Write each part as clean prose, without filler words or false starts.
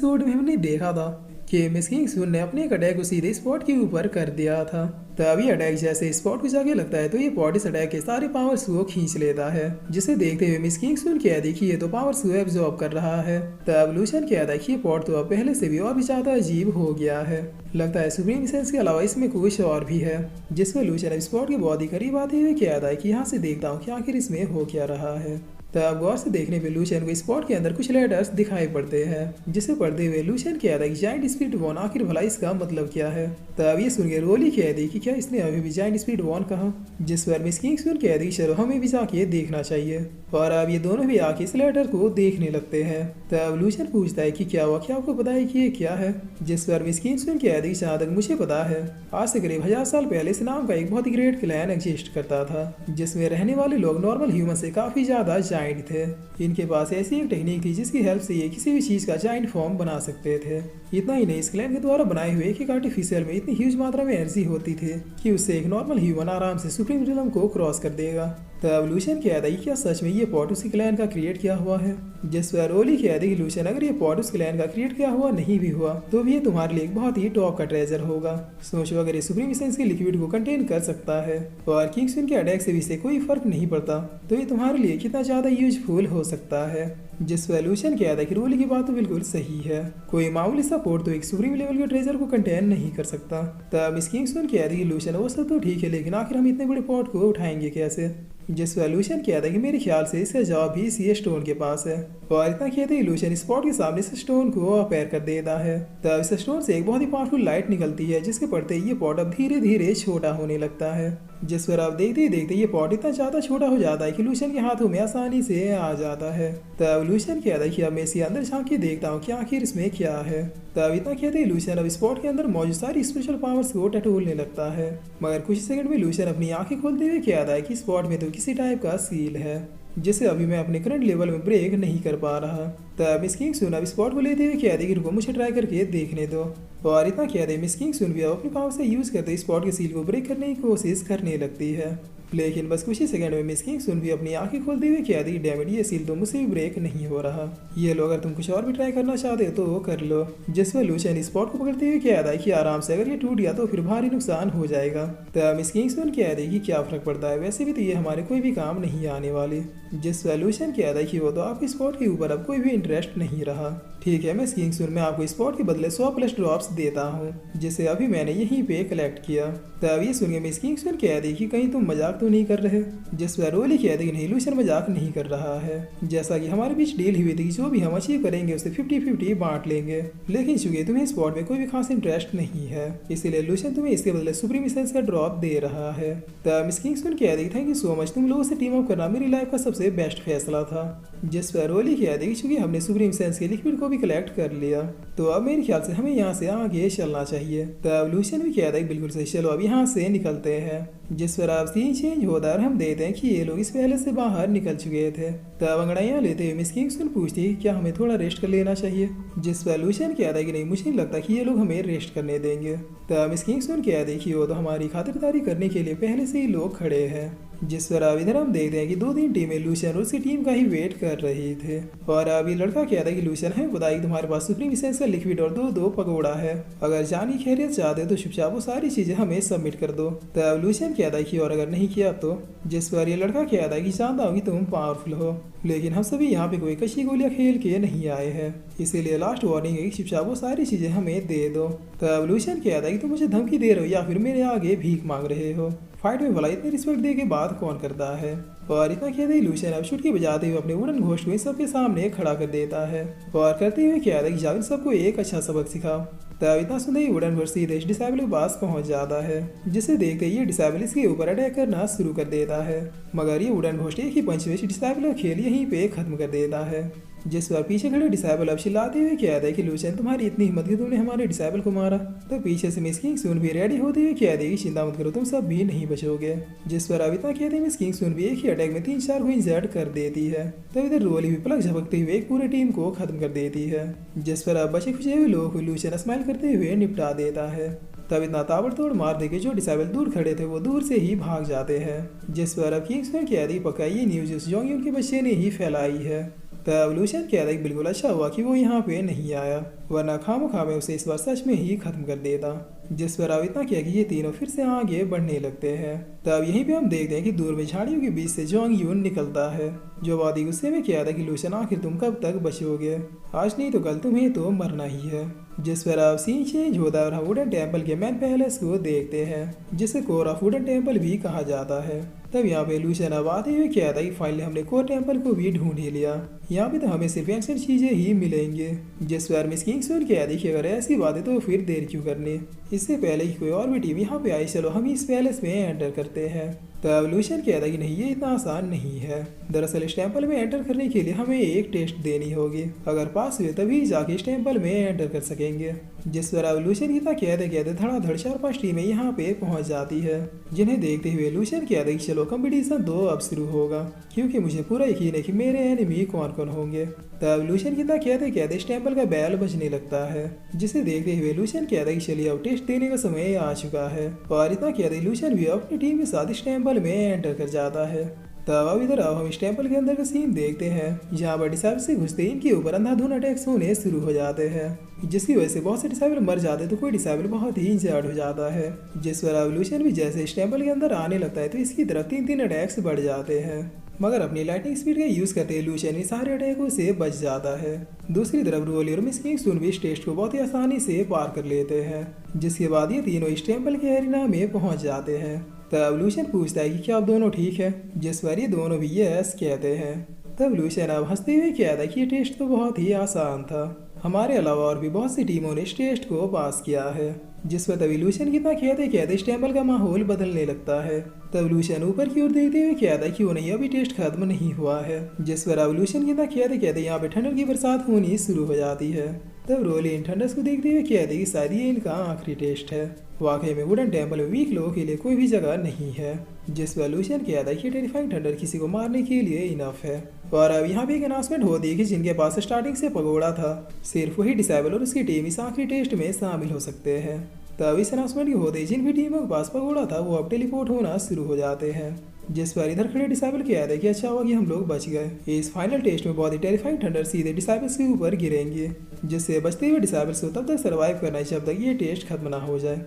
Episode में हमने देखा था कि मिस किंगसुन ने अपने एक अटैक को सीधे स्पॉट के ऊपर कर दिया था। तभी अटैक जैसे स्पॉट को जाके लगता है तो ये पॉट इस अटैक के सारे पावर्स को खींच लेता है, जिसे देखते हुए मिस किंगसुन कहती कि ये तो पावर्स को एब्जॉर्ब कर रहा है। तब लूशन कहता है कि ये पॉट तो अब पहले से भी और भी ज्यादा अजीब हो गया है। लगता है सुप्रीम सेंस के अलावा इसमें कुछ और भी है, जिसमें लूशन स्पॉट के बहुत ही करीब आते हुए कहता है कि यहाँ से देखता हूँ कि आखिर इसमें हो क्या रहा है। तब गौर से देखने पे लूशन को स्पॉट के अंदर कुछ लेटर्स दिखाई पड़ते हैं, जिसे पढ़ते हुए लूशन कहता है कि जाइंट स्पीड वन आखिर भला इसका मतलब क्या है। तब ये सुन के रोली कहती कि क्या इसने अभी भी जाइंट स्पीड वन कहा, जिस पर मिस किंगसुन कहती कि चलो हमें भी जाके देखना चाहिए। और अब ये दोनों भी आके इस लेटर को देखने लगते हैं। तब लूशन पूछता है कि क्या हुआ, क्या आपको पता है कि ये क्या है, जिस पर मिस किंगसुन कहती कि जहाँ तक मुझे पता है आज से करीब 1000 साल पहले इस नाम का एक बहुत ही ग्रेट क्लैन एग्जिस्ट करता था, जिसमें रहने वाले लोग नॉर्मल ह्यूमन से काफी ज्यादा जाइंट थे। इनके पास ऐसी एक टेक्निक थी जिसकी हेल्प से ये किसी भी चीज का जाइंट फॉर्म बना सकते थे। इतना ही नहीं, इस क्लैन के द्वारा बनाए हुए एक आर्टिफिशियल में इतनी ह्यूज मात्रा में एनर्जी होती थी कि उससे एक नॉर्मल ह्यूमन आराम से सुप्रीम रिलम को क्रॉस कर देगा। तब लूशन कहता है क्या सच में ये पॉट उसी क्लैन का क्रिएट किया हुआ है, जिस पर रोली कहती कि लूशन अगर ये पॉट उस क्लैन का क्रिएट किया हुआ नहीं भी हुआ तो भी ये तुम्हारे लिए एक बहुत ही टॉप का ट्रेजर होगा। सोचो अगर ये सुप्रीम एसेंस के लिक्विड को कंटेन कर सकता है और किंगसुन के अटैक से भी इसे कोई फर्क नहीं पड़ता तो ये तुम्हारे लिए कितना ज्यादा यूजफुल हो सकता है। जिस सॉल्यूशन कहता है कि रोली की बात तो बिल्कुल सही है, कोई मामूली सा पोर्ट तो एक सुप्रीम लेवल के ट्रेजर को कंटेन नहीं कर सकता। तब मिस किंगसुन कहती है कि लूशन वो सब तो ठीक है, लेकिन आखिर हम इतने बड़े पॉट को उठाएंगे कैसे। जिस सॉल्यूशन कहता है कि मेरे ख्याल से इसका जवाब भी इसी स्टोन के पास है। और इतना कहते ही लूशन स्पॉट के सामने इस स्टोन को अपेयर कर देता है। तब इस स्टोन से एक बहुत ही पावरफुल लाइट निकलती है, जिसके पड़ते ही ये पॉट अब धीरे धीरे छोटा होने लगता है। जिस पर आप देखते ही देखते ये पॉट इतना ज्यादा छोटा हो जाता है कि लूशन के हाथों में आसानी से आ जाता है। तब लूशन कहता है कि अब मैं इसके अंदर झांक के देखता हूँ कि आखिर इसमें क्या है। तब इतना कहते ही लूशन अब स्पॉट के अंदर मौजूद सारी स्पेशल पावर्स को टटोलने लगता है, मगर कुछ सेकंड में लूशन अपनी आंखें खोलते हुए कहता है कि स्पॉट में तो किसी टाइप का सील है, जिसे अभी मैं अपने करंट लेवल में ब्रेक नहीं कर पा रहा। तब मिस किंगसुन अब स्पॉट को लेते हुए कहती कि रुको मुझे ट्राई करके देखने दो। और इतना कहते मिस किंगसुन भी अब अपनी पावर से यूज करते स्पॉट के सील को ब्रेक करने की कोशिश करने लगती है, लेकिन बस कुछ ही सेकंड में मिस किंगसुन भी अपनी आंखें खोलते हुए कहती डैमेज ये सील तो मुझसे भी ब्रेक नहीं हो रहा, ये लो अगर तुम कुछ और भी ट्राई करना चाहते हो तो वो कर लो। जिस पर लूशन स्पॉट को पकड़ते हुए कहता है कि आराम से, अगर ये टूट गया तो फिर भारी नुकसान हो जाएगा। तब मिस किंगसुन कहती कि क्या फर्क पड़ता है, वैसे भी तो ये हमारे कोई भी काम नहीं आने वाले। जिस पर लूशन कहता है कि वो तो आपके स्पॉट के ऊपर अब कोई भी इंटरेस्ट नहीं रहा। ठीक है मिस किंगसुन, मैं आपको स्पॉट के बदले 100 प्लस ड्रॉप्स देता हूँ, जिसे अभी मैंने यहीं पे कलेक्ट किया। तब ये सुन के मिस किंगसुन कहती कि कहीं तुम मजाक तो नहीं कर रहे। जिस पर रोली कहती कि नहीं लूशन मजाक नहीं कर रहा है, जैसा कि हमारे बीच डील हुई थी कि जो भी हम अचीव करेंगे उसे 50-50 बांट लेंगे, लेकिन चूंकि तुम्हें स्पॉट में कोई भी खास इंटरेस्ट नहीं है इसीलिए लूशन तुम्हें इसके बदले सुप्रीम एसेंस का ड्रॉप दे रहा है। तब मिस किंगसुन कहती थैंक यू सो मच, तुम लोगों से टीम अप करना मेरी लाइफ का सबसे बेस्ट फैसला था। जिस पर रोली कहती कि चूंकि हमने सुप्रीम एसेंस के लिक्विड को भी कलेक्ट कर लिया तो अब मेरे ख्याल से हमें यहाँ से आगे चलना चाहिए। तब लूशन भी कहता है बिल्कुल सही, चलो अब यहाँ से निकलते हैं। जिस पर आप सीन चेंज होता है और हम देखते हैं कि ये लोग इस पहले से बाहर निकल चुके थे। तब अंगड़ाइयाँ लेते हुए मिस किंगसुन पूछती है क्या हमें थोड़ा रेस्ट कर लेना चाहिए, जिस पर लूशन कहता है कि नहीं मुझे नहीं लगता कि ये लोग हमें रेस्ट करने देंगे। तब मिस किंगसुन कहते हैं कि वो तो हमारी खातिरदारी करने के लिए पहले से ही लोग खड़े हैं। जिस पर अब इधर हम देखते हैं कि 2-3 टीमें लूशन और उसकी टीम का ही वेट कर रही थे। और अब ये लड़का कहता है कि लूशन हमें पता है कि तुम्हारे पास सुप्रीम एसेंस का लिक्विड और 2 पकौड़ा है, अगर जान की खैरियत चाहते तो चुपचाप वो सारी चीजें हमें सबमिट कर दो। तब लूशन कहता है कि और अगर नहीं किया तो। जिस पर ये लड़का कहता है कि जानता हूँ कि तुम पावरफुल हो, लेकिन हम सभी यहाँ पे कोई कच्ची गोलियां खेल के नहीं आए हैं, इसीलिए लास्ट वार्निंग है कि चुपचाप वो सारी चीजें हमें दे दो। तब लूशन कहता है कि तुम मुझे धमकी दे रहे हो या फिर मेरे आगे भीख मांग रहे हो, फाइट में भला इतनी रिस्पेक्ट दे के बात कौन करता है। और इतना कहते ही लूशन अब चुटकी बजाते हुए अपने वुडन घोस्ट को इन सबके सामने खड़ा कर देता है और करते हुए कहता है कि जाओ इन सबको एक अच्छा सबक सिखाओ। तब इतना सुनते ही वुडन घोस्ट सीधे इस डिसेबल के पास पहुंच जाता है, जिसे देखते ही ये डिसेबल इसके ऊपर अटैक करना शुरू कर देता है, मगर ये वुडन घोस्ट एक ही पंच में डिसेबल का खेल यहीं पे खत्म कर देता है। जिस पर पीछे खड़े डिसेबल अब चिल्लाते हुए कहता है कि लूशन तुम्हारी इतनी हिम्मत कि तुमने हमारे डिसेबल को मारा। तो पीछे से मिस किंगसुन भी रेडी होते हुए कहते हैं कि चिंता मत करो तुम सब भी नहीं बचोगे। जिस पर अब इतना कहते हैं मिस किंगसुन भी एक ही अटैक में 3-4 को इंजर्ड कर देती है। तब इधर रोली भी पलक झपकते हुए एक पूरी टीम को खत्म कर देती है, जिस पर अब बचे खुचे हुए लोग को लूशन स्माइल करते हुए निपटा देता है। तब इतना ताबड़तोड़ मार दे के जो डिसेबल दूर खड़े थे वो दूर से ही भाग जाते हैं। जिस पर अब किंगसुन कहती पक्का ये न्यूज उस जोंगियों के बच्चे ने ही फैलाई है। तब लूशियन कहता है कि बिल्कुल अच्छा हुआ कि वो यहाँ पे नहीं आया, वरना खामखा मैं उसे इस बार सच में ही खत्म कर देता। जिस पर अब इतना किया कि ये तीनों फिर से आगे बढ़ने लगते हैं। तब यहीं पे हम देखते हैं कि दूर में झाड़ियों के बीच से जोंग यून निकलता है, जो बहुत ही गुस्से में कहता है कि लूशियन आखिर तुम कब तक बचोगे, आज नहीं तो कल तुम्हें तो मरना ही है। जिस पर अब सीन चेंज होता है और हम वुडन टेम्पल के मैन पैलेस को देखते हैं, जिसे कोर ऑफ वुडन टेम्पल भी कहा जाता है। तब यहाँ पे लूशियन अब आते हुए कहता है कि फाइनली हमने कोर टेम्पल को भी ढूंढ ही लिया, यहाँ पे तो हमें सिर्फ एंशिएंट चीजें ही मिलेंगे। जिस पर मिस किंग्समैन कहती है कि अगर ऐसी बात है तो फिर देर क्यों करनी, इससे पहले कि कोई और भी टीम यहाँ पे आई, चलो हम इस पैलेस में एंटर करते हैं। तब लूशियन कहता है कि नहीं, ये इतना आसान नहीं है। दरअसल इस टेम्पल में एंटर करने के लिए हमें एक टेस्ट देनी होगी, अगर पास हुए तभी जाके इस टेम्पल में एंटर कर सकेंगे। जिस पर अब लूशियन इतना कहते कहते धड़ाधड़ 4-5 टीमें यहाँ पे पहुंच जाती है, जिन्हें देखते हुए लूशियन कहता है कि चलो कंपटीशन 2 अब शुरू होगा, क्योंकि मुझे पूरा यकीन है कि मेरे एनिमी कौन कौन होंगे। तब लूशियन कितना कहते कहते इस टेम्पल का बैल बजने लगता है, जिसे देखते हुए लूशियन कहता है कि चलिए अब टेस्ट देने का समय आ चुका है। और इतना कहते लूशियन भी अपनी टीम के साथ इस टेम्पल में एंटर कर जाता है। तब अब इधर अब हम इस टेम्पल के अंदर का सीन देखते हैं, जहाँ पर डिसाइबल से घुसते इनके ऊपर अंधाधुन अटैक्स होने शुरू हो जाते हैं, जिसकी वजह से बहुत से डिसाइबल मर जाते तो कोई डिसाइबल बहुत ही इंजर्ड हो जाता है। जिस पर अब लूशियन भी जैसे इस टेम्पल के अंदर आने लगता है तो इसकी तरफ 3-3 अटैक्स बढ़ जाते हैं, मगर अपनी लाइटिंग स्पीड का यूज करते लूशियन इन सारे अटैकों से बच जाता है। दूसरी तरफ रोली और मिस किंग्समैन भी इस टेस्ट को बहुत ही आसानी से पार कर लेते हैं, जिसके बाद ये तीनों इस टेम्पल के एरिना में पहुंच जाते हैं। तब लूशियन पूछता है कि क्या आप दोनों ठीक है, जिस पर ये दोनों भी यस कहते हैं। तब लूशियन अब हंसते हुए कहता है कि ये टेस्ट तो बहुत ही आसान था, हमारे अलावा और भी बहुत सी टीमों ने इस टेस्ट को पास किया है। जिस पर तभी लूशियन कितना कहते कहते इस टेम्पल का माहौल बदलने लगता है। तब लूशियन ऊपर की ओर देखते हुए कहता है कि वो नहीं, अभी टेस्ट खत्म नहीं हुआ है। जिस पर अब लूशियन कितना कहते कहते यहाँ पे ठंडर की बरसात होनी शुरू हो जाती है। तब रोली इन ठंडर्स को देखते हुए कहते कि शायद ये इनका आखिरी टेस्ट है, वाकई में वुडन टेम्पल में वीक लोगों के लिए कोई भी जगह नहीं है। जिस पर लूशियन कहता है कि टेरिफाइंग थंडर किसी को मारने के लिए इनफ है। और अब यहाँ पे एक अनाउंसमेंट होती है कि जिनके पास स्टार्टिंग से पगोड़ा था, सिर्फ वही डिसाइबल और उसकी टीम इस आखिरी टेस्ट में शामिल हो सकते हैं। तब इस अनाउंसमेंट के होते ही जिन भी टीमों के पास पगोड़ा था वो अब टेलीपोर्ट होना शुरू हो जाते हैं। जिस पर इधर खड़े डिसाइबल कहते हैं कि अच्छा हुआ कि हम लोग बच गए, इस फाइनल टेस्ट में बहुत ही टेरिफाइंग थंडर सीधे डिसाइबल्स के ऊपर गिरेंगे, जिससे बचते हुए डिसाइबल्स को तब तक सर्वाइव करना है जब तक ये टेस्ट खत्म ना हो जाए।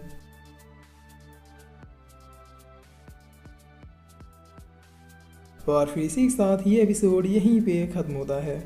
और फिर इसी के साथ ये एपिसोड यहीं पे खत्म होता है।